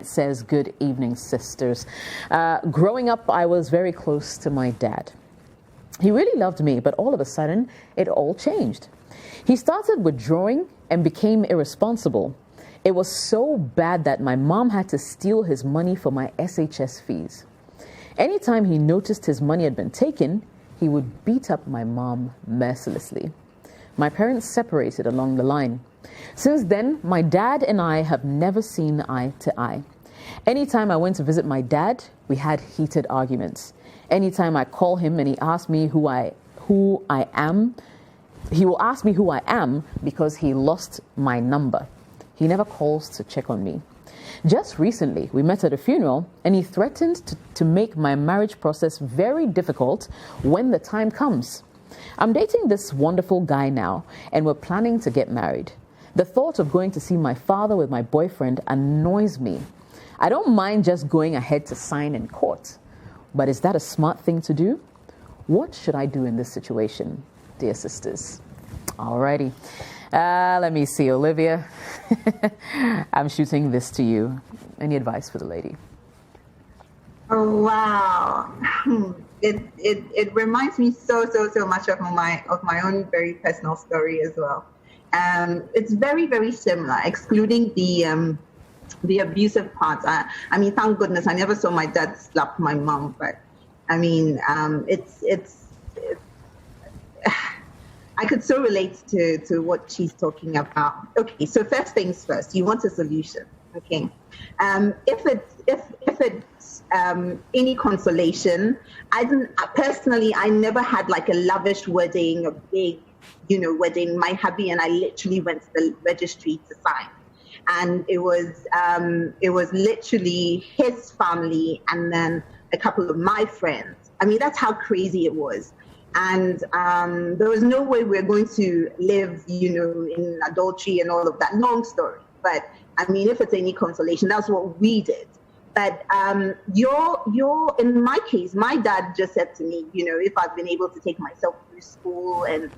says, good evening, sisters. Growing up, I was very close to my dad. He really loved me, but all of a sudden, it all changed. He started withdrawing and became irresponsible. It was so bad that my mom had to steal his money for my SHS fees. Anytime he noticed his money had been taken, he would beat up my mom mercilessly. My parents separated along the line. Since then, my dad and I have never seen eye to eye. Anytime I went to visit my dad, we had heated arguments. Anytime I call him and he asks me who I am, he will ask me who I am because he lost my number. He never calls to check on me. Just recently, we met at a funeral and he threatened to make my marriage process very difficult when the time comes. I'm dating this wonderful guy now and we're planning to get married. The thought of going to see my father with my boyfriend annoys me. I don't mind just going ahead to sign in court, but is that a smart thing to do? What should I do in this situation, dear sisters? Alrighty. Let me see, Olivia. I'm shooting this to you. Any advice for the lady? Oh, wow. It reminds me so much of my own very personal story as well. It's very, very similar, excluding the abusive part. I mean, thank goodness I never saw my dad slap my mom, but I mean, it's I could so relate to what she's talking about. Okay, so first things first, you want a solution. Okay, if it's any consolation, I never had like a lavish wedding, a big, wedding. My hubby and I literally went to the registry to sign, and it was literally his family and then a couple of my friends. I mean, that's how crazy it was. And there was no way we're going to live, in adultery and all of that. Long story. But I mean, if it's any consolation, that's what we did. But in my case, my dad just said to me, if I've been able to take myself through school and,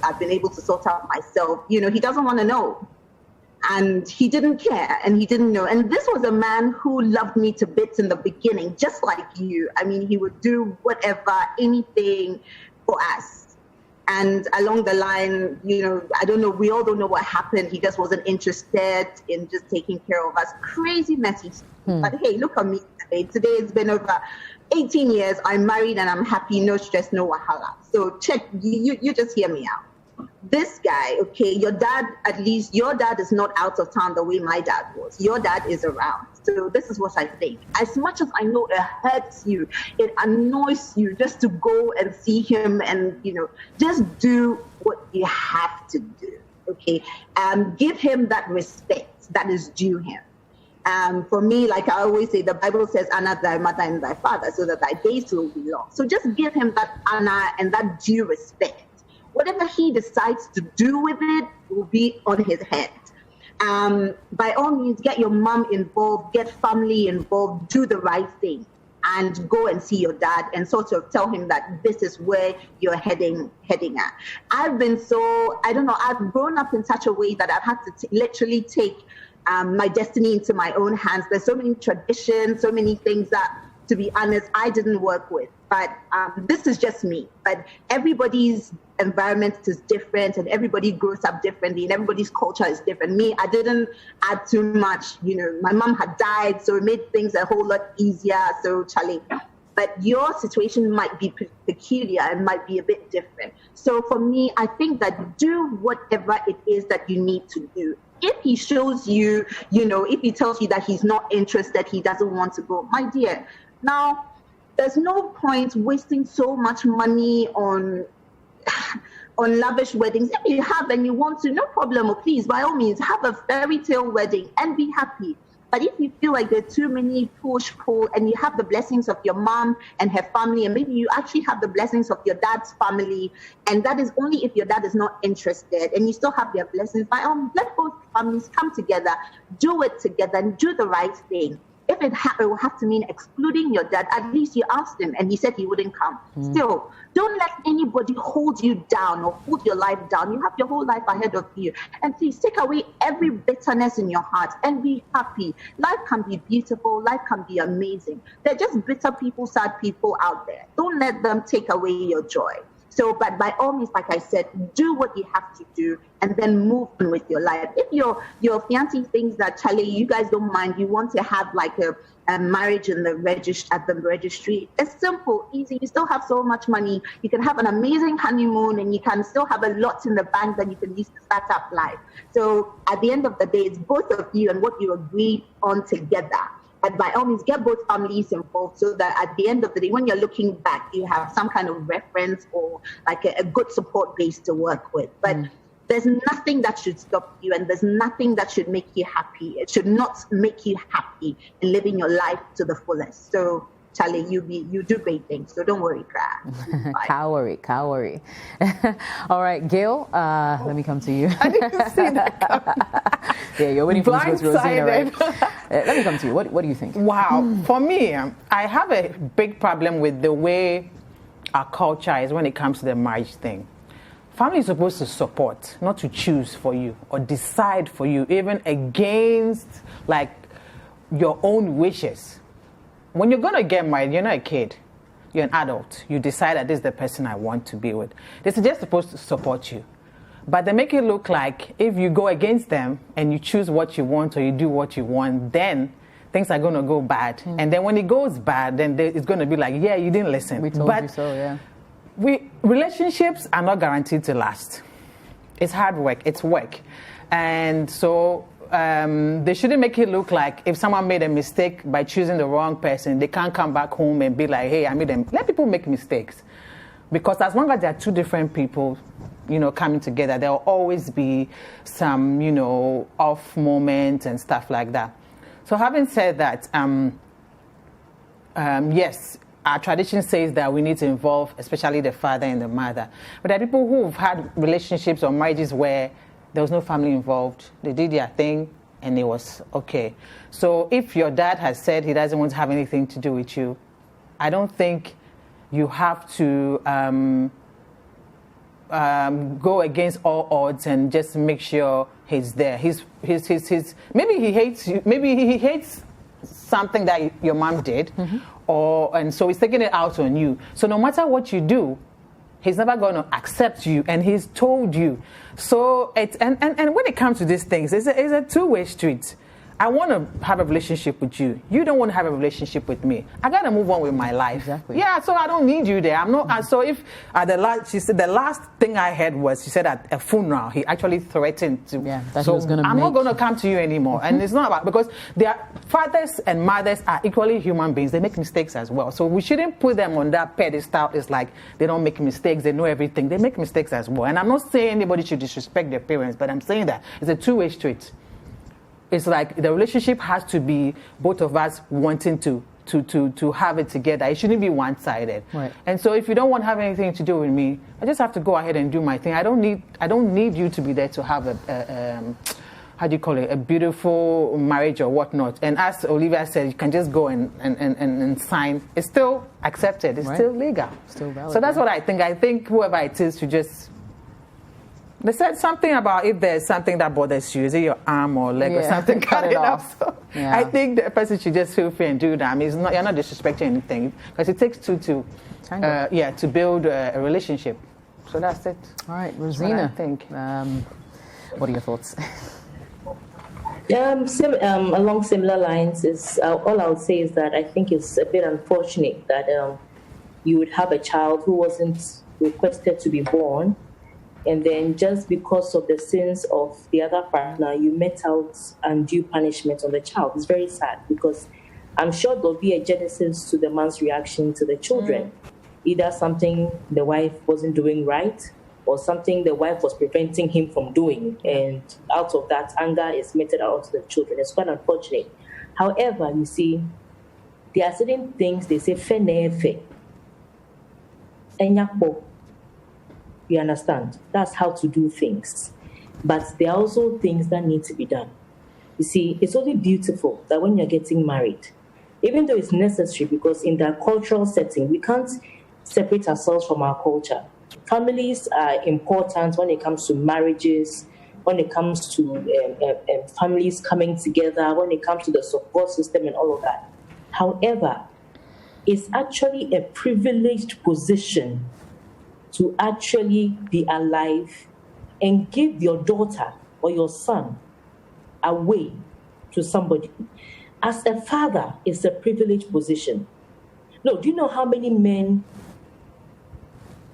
I've been able to sort out myself, he doesn't want to know. And he didn't care and he didn't know. And this was a man who loved me to bits in the beginning, just like you. I mean, he would do whatever, anything for us. And along the line, I don't know, we all don't know what happened. He just wasn't interested in just taking care of us. Crazy messy. But hey, look at me today. Today it's been over 18 years. I'm married and I'm happy. No stress, no wahala. So check, you just hear me out. This guy, okay, your dad is not out of town the way my dad was. Your dad is around. So this is what I think. As much as I know it hurts you, it annoys you just to go and see him and, just do what you have to do, okay? Give him that respect that is due him. For me, like I always say, the Bible says, honor thy mother and thy father so that thy days will be long. So just give him that honor and that due respect. Whatever he decides to do with it will be on his head. By all means, get your mom involved, get family involved, do the right thing, and go and see your dad and sort of tell him that this is where you're heading at. I've grown up in such a way that I've had to literally take my destiny into my own hands. There's so many traditions, so many things that, to be honest, I didn't work with. But this is just me. But everybody's environment is different and everybody grows up differently and everybody's culture is different. Me, I didn't add too much. My mom had died, so it made things a whole lot easier. So, Charlie, but your situation might be peculiar and might be a bit different. So for me, I think that do whatever it is that you need to do. If he shows you, if he tells you that he's not interested, he doesn't want to go, my dear, now, there's no point wasting so much money on lavish weddings. If you have and you want to, no problem. Or please, by all means, have a fairy tale wedding and be happy. But if you feel like there are too many push-pull and you have the blessings of your mom and her family, and maybe you actually have the blessings of your dad's family, and that is only if your dad is not interested and you still have their blessings, by all means, let both families come together, do it together, and do the right thing. if it will have to mean excluding your dad, at least you asked him and he said he wouldn't come. Still, don't let anybody hold you down or hold your life down. You have your whole life ahead of you. And please take away every bitterness in your heart and be happy. Life can be beautiful. Life can be amazing. There are just bitter people, sad people out there. Don't let them take away your joy. So, but by all means, like I said, do what you have to do and then move on with your life. If your fiancé thinks that, Charlie, you guys don't mind, you want to have like a marriage in the at the registry, it's simple, easy. You still have so much money. You can have an amazing honeymoon and you can still have a lot in the bank that you can use to start up life. So at the end of the day, it's both of you and what you agreed on together. But by all means, get both families involved so that at the end of the day, when you're looking back, you have some kind of reference or like a good support base to work with. But there's nothing that should stop you and there's nothing that should make you happy. It should not make you happy in living your life to the fullest. So, Charlie, you do great things, so don't worry, Clara. Cowrie. All right, Gail, let me come to you. I didn't see that. Yeah, you're waiting for this with Rosina, right? Let me come to you. What do you think? Wow. For me, I have a big problem with the way our culture is when it comes to the marriage thing. Family is supposed to support, not to choose for you or decide for you, even against like your own wishes. When you're going to get married, you're not a kid. You're an adult. You decide that this is the person I want to be with. They're just supposed to support you. But they make it look like if you go against them and you choose what you want or you do what you want, then things are going to go bad. And then when it goes bad, then it's going to be like, yeah, you didn't listen. We told you so, yeah. Relationships are not guaranteed to last. It's hard work. It's work. And so they shouldn't make it look like if someone made a mistake by choosing the wrong person, they can't come back home and be like, hey, I made them. Let people make mistakes. Because as long as there are two different people, coming together, there will always be some, off moments and stuff like that. So having said that, yes, our tradition says that we need to involve especially the father and the mother. But there are people who've had relationships or marriages where there was no family involved. They did their thing and it was okay. So if your dad has said he doesn't want to have anything to do with you, I don't think you have to go against all odds and just make sure he's there. Maybe he hates you. Maybe he hates something that your mom did, and so he's taking it out on you. So no matter what you do, he's never going to accept you, and he's told you. So it's and when it comes to these things, it's a two-way street. I want to have a relationship with you. You don't want to have a relationship with me. I got to move on with my life. Exactly. Yeah, so I don't need you there. I'm not. So if she said the last thing I heard was she said at a funeral he actually threatened to. Yeah, that he was going to. I'm not going to come to you anymore. And it's not about because their fathers and mothers are equally human beings. They make mistakes as well. So we shouldn't put them on that pedestal. It's like they don't make mistakes. They know everything. They make mistakes as well. And I'm not saying anybody should disrespect their parents, but I'm saying that it's a two-way street. It's like the relationship has to be both of us wanting to have it together. It shouldn't be one-sided. Right. And so if you don't want to have anything to do with me, I just have to go ahead and do my thing. I don't need you to be there to have a beautiful marriage or whatnot. And as Olivia said, you can just go and sign. It's still accepted. It's still legal. Still valid. So that's what I think. I think whoever it is should just. They said something about if there's something that bothers you, is it your arm or leg or something, cut it off. So I think the person should just feel free and do that. I mean, you're not disrespecting anything because it takes two to build a relationship. So that's it. All right, Rosina, I think. What are your thoughts? Along similar lines, is all I would say is that I think it's a bit unfortunate that you would have a child who wasn't requested to be born. And then just because of the sins of the other partner, you met out undue punishment on the child. It's very sad because I'm sure there'll be a genesis to the man's reaction to the children. Either something the wife wasn't doing right or something the wife was preventing him from doing. And out of that, anger is meted out to the children. It's quite unfortunate. However, you see, there are certain things they say, fenefe, enyakbo. You understand? That's how to do things. But there are also things that need to be done. You see, it's only beautiful that when you're getting married, even though it's necessary, because in that cultural setting, we can't separate ourselves from our culture. Families are important when it comes to marriages, when it comes to families coming together, when it comes to the support system and all of that. However, it's actually a privileged position to actually be alive and give your daughter or your son away to somebody. As a father, it's a privileged position. Look, do you know how many men,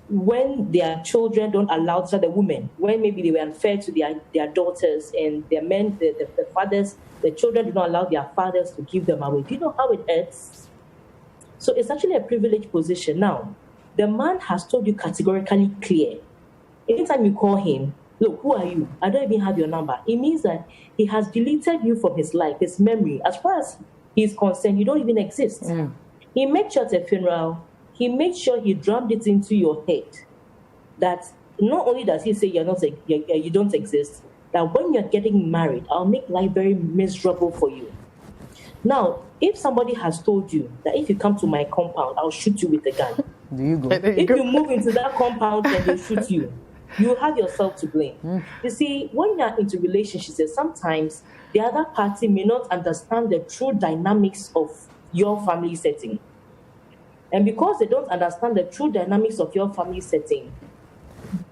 when their children don't allow the women, when maybe they were unfair to their daughters and their men, the fathers, the children do not allow their fathers to give them away? Do you know how it hurts? So it's actually a privileged position. Now, the man has told you categorically clear. Anytime you call him, look, who are you? I don't even have your number. It means that he has deleted you from his life, his memory. As far as he's concerned, you don't even exist. Yeah. He made sure at a funeral, he made sure he drummed it into your head that not only does he say you don't exist, that when you're getting married, I'll make life very miserable for you. Now, if somebody has told you that if you come to my compound, I'll shoot you with a gun. There you go. If you move into that compound and they shoot you, you have yourself to blame. You see, when you're into relationships, sometimes the other party may not understand the true dynamics of your family setting. And because they don't understand the true dynamics of your family setting,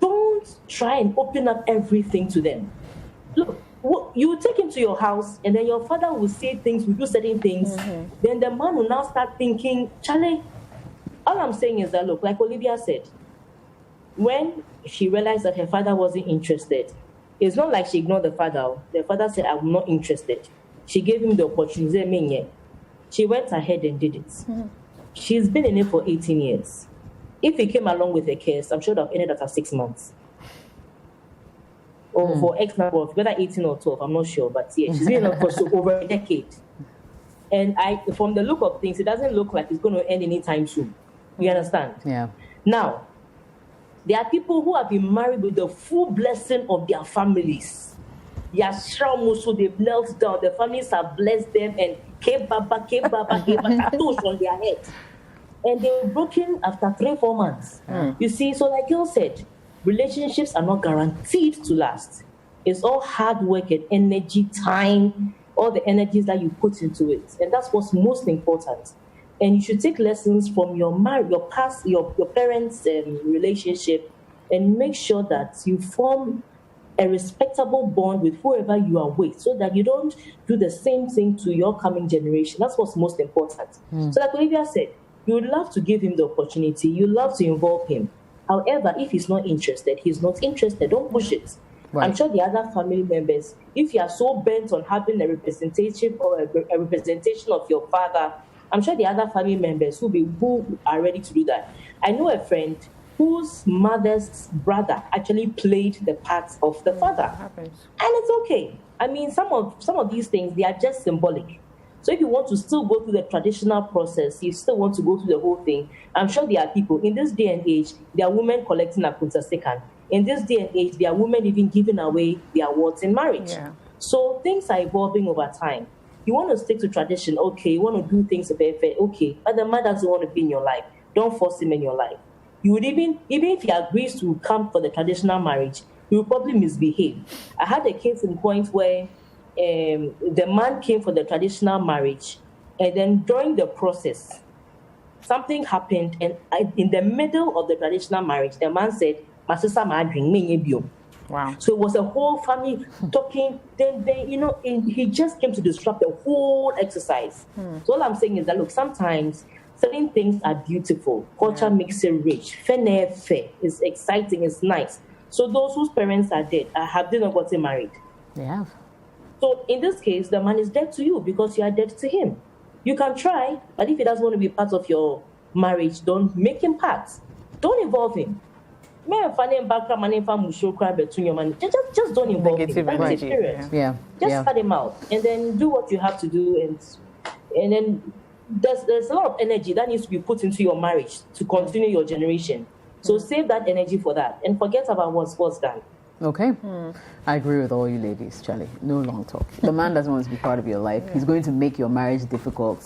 don't try and open up everything to them. Look, you take him to your house, and then your father will say things, will do certain things. Then the man will now start thinking, Charlie, all I'm saying is that, look, like Olivia said, when she realized that her father wasn't interested, it's not like she ignored the father. The father said, I'm not interested. She gave him the opportunity. She went ahead and did it. She's been in it for 18 years. If he came along with a case, I'm sure that ended after 6 months. Or for X number of, whether 18 or 12, I'm not sure. But yeah, she's been in it for over a decade. And from the look of things, it doesn't look like it's going to end anytime soon. You understand? Yeah. Now, there are people who have been married with the full blessing of their families. So they've knelt down. The families have blessed them and tattoos on their head. And they were broken after 3-4 months. You see, so like you said, relationships are not guaranteed to last. It's all hard work and energy, time, all the energies that you put into it. And that's what's most important. And you should take lessons from your past, your parents' relationship, and make sure that you form a respectable bond with whoever you are with, so that you don't do the same thing to your coming generation. That's what's most important. So like Olivia said, you would love to give him the opportunity. You love to involve him. However, if he's not interested, he's not interested. Don't push it. Right. I'm sure the other family members, if you are so bent on having a representation or a representation of your father, I'm sure the other family members who are ready to do that. I know a friend whose mother's brother actually played the part of the father. And it's okay. I mean, some of these things, they are just symbolic. So if you want to still go through the traditional process, you still want to go through the whole thing, I'm sure there are people, in this day and age, there are women collecting a kunta sekan. In this day and age, there are women even giving away their awards in marriage. Yeah. So things are evolving over time. You want to stick to tradition, okay. You want to do things fair, okay. But the man doesn't want to be in your life. Don't force him in your life. You would even if he agrees to come for the traditional marriage, he will probably misbehave. I had a case in point where the man came for the traditional marriage, and then during the process, something happened, and in the middle of the traditional marriage, the man said, "My sister, my drink, me." Wow. So it was a whole family talking. Then he just came to disrupt the whole exercise. So all I'm saying is that, look, sometimes certain things are beautiful. Culture makes it rich. Fair, it's exciting, it's nice. So those whose parents are dead, have they not gotten married? They have. So in this case, the man is dead to you because you are dead to him. You can try, but if he doesn't want to be part of your marriage, don't make him part. Don't involve him. Just don't involve him. That's it, period. Yeah. Just cut him out, and then do what you have to do, and then there's a lot of energy that needs to be put into your marriage to continue your generation. So save that energy for that, and forget about what's done. Okay. I agree with all you ladies, Charlie. No long talk. The man doesn't want to be part of your life. He's going to make your marriage difficult.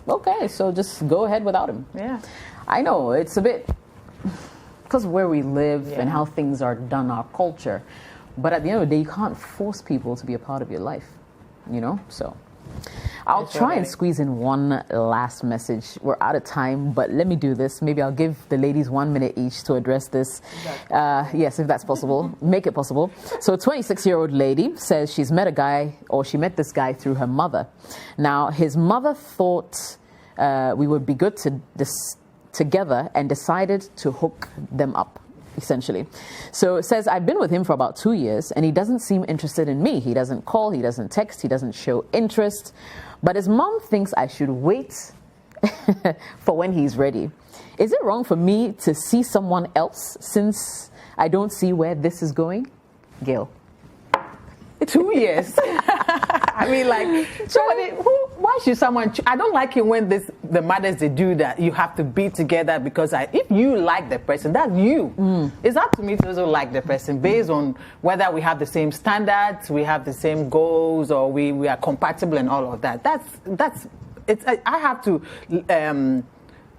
okay, so just go ahead without him. Yeah. I know it's a bit because of where we live Yeah. and how things are done, our culture. But at the end of the day, you can't force people to be a part of your life, So I'll That's try right. and squeeze in one last message. We're out of time, but let me do this. Maybe I'll give the ladies 1 minute each to address this. Yes, if that's possible. Make it possible. So a 26-year-old lady says she's met a guy, or she met this guy through her mother. Now, his mother thought we would be good together and decided to hook them up, essentially. So it says, I've been with him for about 2 years and he doesn't seem interested in me. He doesn't call, he doesn't text, he doesn't show interest. But his mom thinks I should wait for when he's ready. Is it wrong for me to see someone else since I don't see where this is going? Gail. 2 years. I mean, like, why should someone? I don't like it when the mothers, they do that. You have to be together because if you like the person, that's you. It's up to me to also like the person based on whether we have the same standards, we have the same goals, or we are compatible and all of that. I have to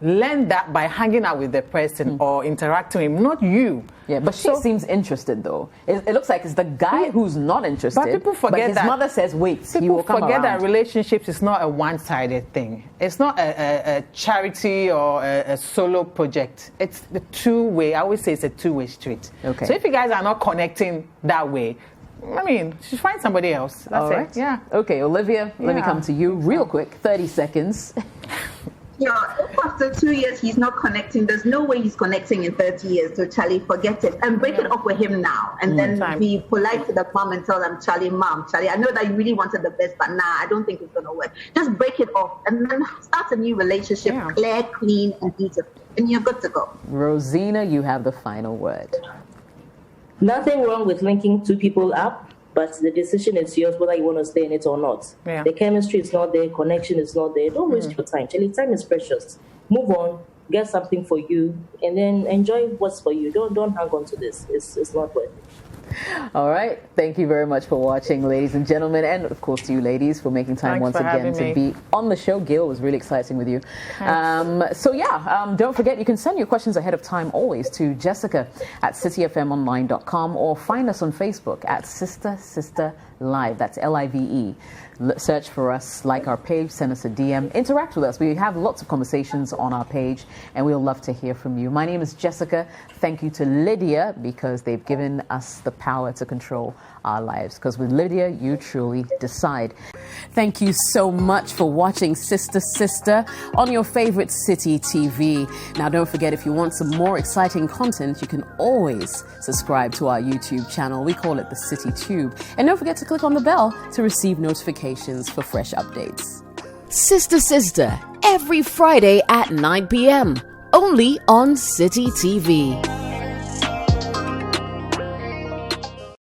learn that by hanging out with the person or interacting with him, not you. Yeah, but she seems interested though. It looks like it's the guy who's not interested. But people forget his that. mother says, wait, he People will come forget around. that relationships is not a one-sided thing. It's not a charity or a solo project. It's the two-way. I always say it's a two-way street. Okay. So if you guys are not connecting that way, I mean, just find somebody else. That's All it. right. Yeah. Okay, Olivia, let me Yeah. come to you real quick. 30 seconds. Yeah, if after 2 years he's not connecting, there's no way he's connecting in 30 years. So Charlie, forget it and break it up with him now. And then be polite to the mom and tell them, Charlie, I know that you really wanted the best, but I don't think it's gonna work. Just break it off and then start a new relationship, clear, clean, and beautiful, and you're good to go. Rosina, you have the final word. Nothing wrong with linking two people up, but the decision is yours whether you want to stay in it or not. Yeah. The chemistry is not there, connection is not there. Don't waste your time. Charlie, time is precious. Move on, get something for you, and then enjoy what's for you. Don't hang on to this. It's not worth it. All right. Thank you very much for watching, ladies and gentlemen, and of course to you ladies for making time Thanks once for again having to me. be on the show. Gail, it was really exciting with you. Don't forget, you can send your questions ahead of time always to Jessica@citifmonline.com or find us on Facebook at Sister Live. That's LIVE. Search for us, like our page, send us a DM, interact with us. We have lots of conversations on our page and we'll love to hear from you. My name is Jessica. Thank you to Lydia because they've given us the power to control our lives. Because with Lydia, you truly decide. Thank you so much for watching Sister on your favorite Citi TV. Now, don't forget, if you want some more exciting content, you can always subscribe to our YouTube channel. We call it the Citi Tube. And don't forget to click on the bell to receive notifications for fresh updates. Sister, every Friday at 9 p.m. only on Citi TV.